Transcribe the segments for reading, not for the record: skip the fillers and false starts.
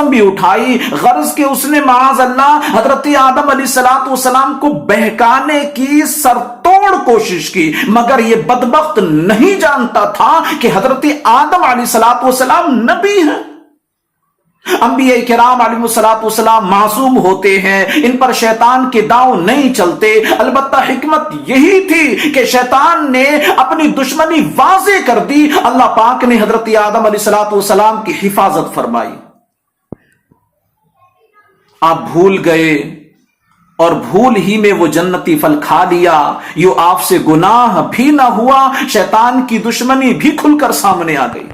قسم بھی اٹھائی، غرض کہ اس نے معاذ اللہ حضرت آدم علیہ السلام کو بہکانے کی سرتوڑ کوشش کی، مگر یہ بدبخت نہیں جانتا تھا کہ حضرت آدم علیہ السلام نبی ہیں۔ انبیاء کرام علیہ السلام معصوم ہوتے ہیں، ان پر شیطان کے داؤ نہیں چلتے، البتہ حکمت یہی تھی کہ شیطان نے اپنی دشمنی واضح کر دی، اللہ پاک نے حضرت آدم علیہ السلام کی حفاظت فرمائی۔ آپ بھول گئے اور بھول ہی میں وہ جنتی پھل کھا لیا، یوں آپ سے گناہ بھی نہ ہوا، شیطان کی دشمنی بھی کھل کر سامنے آ گئی۔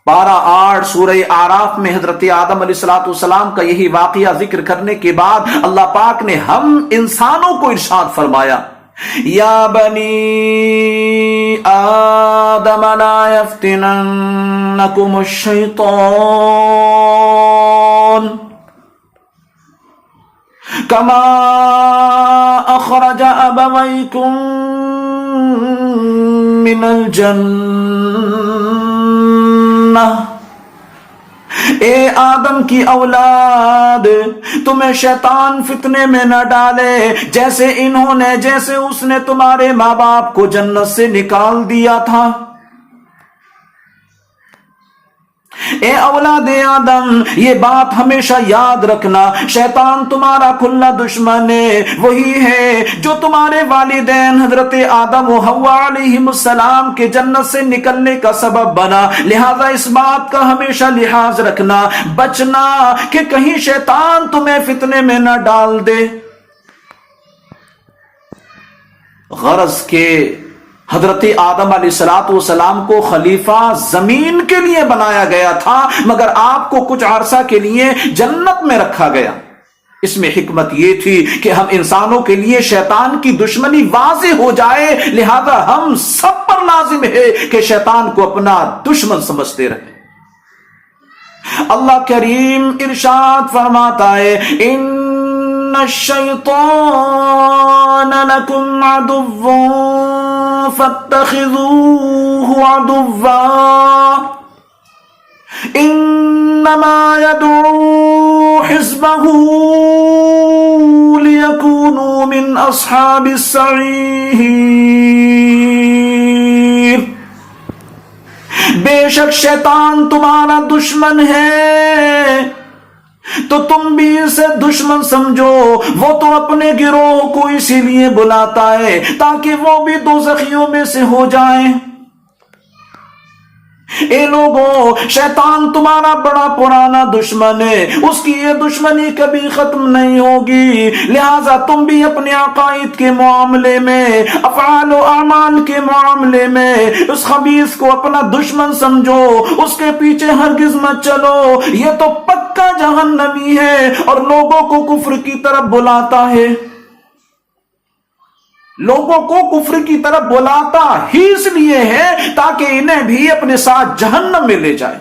12:8 سورہ اعراف میں حضرت آدم علیہ السلام کا یہی واقعہ ذکر کرنے کے بعد اللہ پاک نے ہم انسانوں کو ارشاد فرمایا، یا بنی آدم لا یفتننکم الشیطان کما اخرج ابویکم من الجنہ، اے آدم کی اولاد، تمہیں شیطان فتنے میں نہ ڈالے جیسے اس نے تمہارے ماں باپ کو جنت سے نکال دیا تھا۔ اے اولاد آدم، یہ بات ہمیشہ یاد رکھنا، شیطان تمہارا کھلا دشمن ہے، وہی ہے جو تمہارے والدین حضرت آدم و حوا علیہم السلام کے جنت سے نکلنے کا سبب بنا، لہذا اس بات کا ہمیشہ لحاظ رکھنا، بچنا کہ کہیں شیطان تمہیں فتنے میں نہ ڈال دے۔ غرض کے حضرت آدم علیہ السلام کو خلیفہ زمین کے لیے بنایا گیا تھا، مگر آپ کو کچھ عرصہ کے لیے جنت میں رکھا گیا۔ اس میں حکمت یہ تھی کہ ہم انسانوں کے لیے شیطان کی دشمنی واضح ہو جائے، لہذا ہم سب پر لازم ہے کہ شیطان کو اپنا دشمن سمجھتے رہیں۔ اللہ کریم ارشاد فرماتا ہے، ان الشیطان لکم عدو فاتخذوه عدوا انما يدعو حزبه ليكونوا من اصحاب السعير، بے شک شیطان تمہارا دشمن ہے تو تم بھی اسے دشمن سمجھو، وہ تو اپنے گروہ کو اسی لیے بلاتا ہے تاکہ وہ بھی دوزخیوں میں سے ہو جائیں۔ اے لوگوں، شیطان تمہارا بڑا پرانا دشمن ہے، اس کی یہ دشمنی کبھی ختم نہیں ہوگی، لہذا تم بھی اپنے عقائد کے معاملے میں، افعال و اعمال کے معاملے میں اس خبیث کو اپنا دشمن سمجھو، اس کے پیچھے ہرگز مت چلو، یہ تو پکا جہنمی ہے اور لوگوں کو کفر کی طرف بلاتا ہے، لوگوں کو کفر کی طرف بلاتا ہی اس لیے ہے تاکہ انہیں بھی اپنے ساتھ جہنم میں لے جائے۔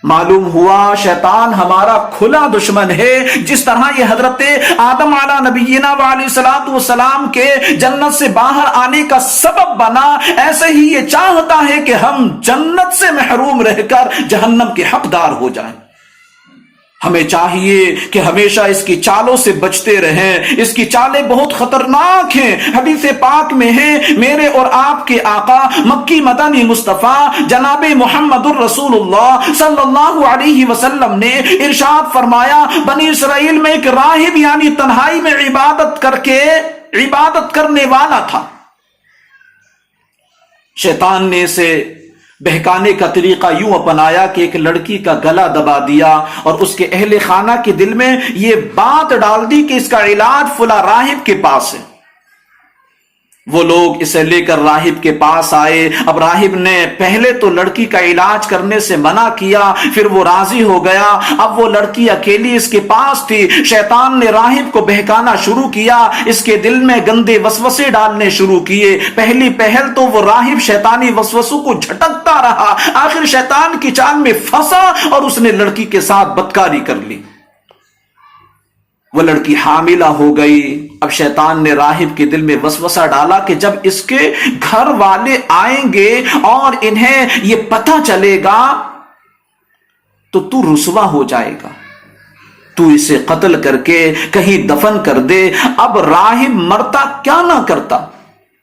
معلوم ہوا شیطان ہمارا کھلا دشمن ہے، جس طرح یہ حضرت آدم علیہ نبینا علیہ السلام کے جنت سے باہر آنے کا سبب بنا، ایسے ہی یہ چاہتا ہے کہ ہم جنت سے محروم رہ کر جہنم کے حقدار ہو جائیں۔ ہمیں چاہیے کہ ہمیشہ اس کی چالوں سے بچتے رہیں، اس کی چالیں بہت خطرناک ہیں۔ حدیث پاک میں ہے، میرے اور آپ کے آقا مکی مدنی مصطفیٰ جناب محمد الرسول اللہ صلی اللہ علیہ وسلم نے ارشاد فرمایا، بنی اسرائیل میں ایک راہب یعنی تنہائی میں عبادت کرنے والا تھا۔ شیطان نے اسے بہکانے کا طریقہ یوں اپنایا کہ ایک لڑکی کا گلا دبا دیا اور اس کے اہل خانہ کے دل میں یہ بات ڈال دی کہ اس کا علاج فلاں راہب کے پاس ہے۔ وہ لوگ اسے لے کر راہب کے پاس آئے۔ اب راہب نے پہلے تو لڑکی کا علاج کرنے سے منع کیا، پھر وہ راضی ہو گیا۔ اب وہ لڑکی اکیلی اس کے پاس تھی۔ شیطان نے راہب کو بہکانا شروع کیا، اس کے دل میں گندے وسوسے ڈالنے شروع کیے۔ پہلی پہل تو وہ راہب شیطانی وسوسوں کو جھٹکتا رہا، آخر شیطان کی چال میں پھنسا اور اس نے لڑکی کے ساتھ بدکاری کر لی۔ وہ لڑکی حاملہ ہو گئی۔ اب شیطان نے راہب کے دل میں وسوسہ ڈالا کہ جب اس کے گھر والے آئیں گے اور انہیں یہ پتہ چلے گا تو تو رسوا ہو جائے گا، تو اسے قتل کر کے کہیں دفن کر دے۔ اب راہب مرتا کیا نہ کرتا،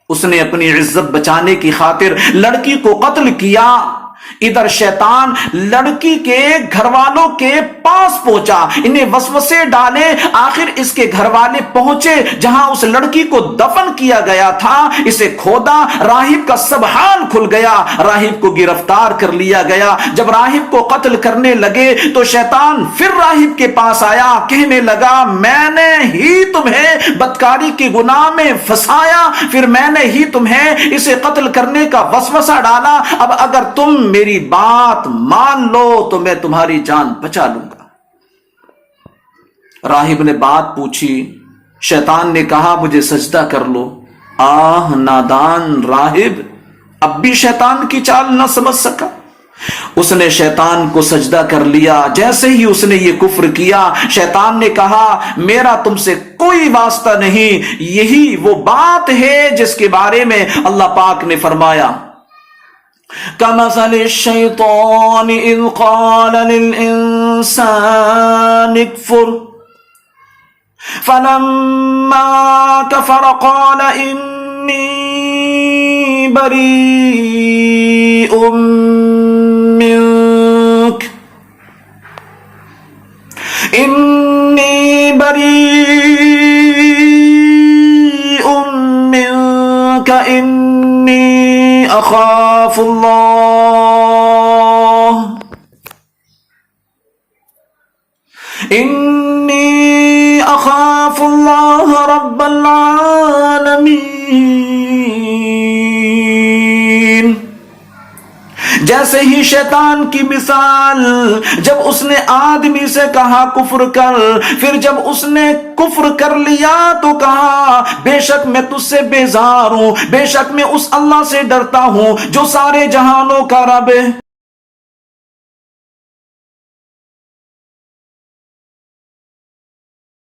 اس نے اپنی عزت بچانے کی خاطر لڑکی کو قتل کیا۔ ادھر شیطان لڑکی کے گھر والوں کے پاس پہنچا، انہیں وسوسے ڈالے، آخر اس کے گھر والے پہنچے جہاں اس لڑکی کو دفن کیا گیا تھا، اسے کھودا، راہب کا سب حال کھل گیا، راہب کو گرفتار کر لیا گیا۔ جب راہب کو قتل کرنے لگے تو شیطان پھر راہب کے پاس آیا، کہنے لگا میں نے ہی تمہیں بدکاری کے گناہ میں پھنسایا، پھر میں نے ہی تمہیں اسے قتل کرنے کا وسوسہ ڈالا، اب اگر تم میری بات مان لو تو میں تمہاری جان بچا لوں گا۔ راہب نے بات پوچھی، شیطان نے کہا مجھے سجدہ کر لو۔ آہ نادان راہب اب بھی شیطان کی چال نہ سمجھ سکا، اس نے شیطان کو سجدہ کر لیا۔ جیسے ہی اس نے یہ کفر کیا، شیطان نے کہا میرا تم سے کوئی واسطہ نہیں، یہی وہ بات ہے جس کے بارے میں اللہ پاک نے فرمایا كَمَثَلِ الشَّيْطَانِ إِذْ قَالَ لِلْإِنسَانِ اكْفُرْ فَلَمَّا كَفَرَ قَالَ إِنِّي بَرِيءٌ مِّنكَ إِنِّي أخاف الله رب العالمین۔ جیسے ہی شیطان کی مثال، جب اس نے آدمی سے کہا کفر کر، پھر جب اس نے کفر کر لیا تو کہا بے شک میں تجھ سے بیزار ہوں، بے شک میں اس اللہ سے ڈرتا ہوں جو سارے جہانوں کا رب ہے۔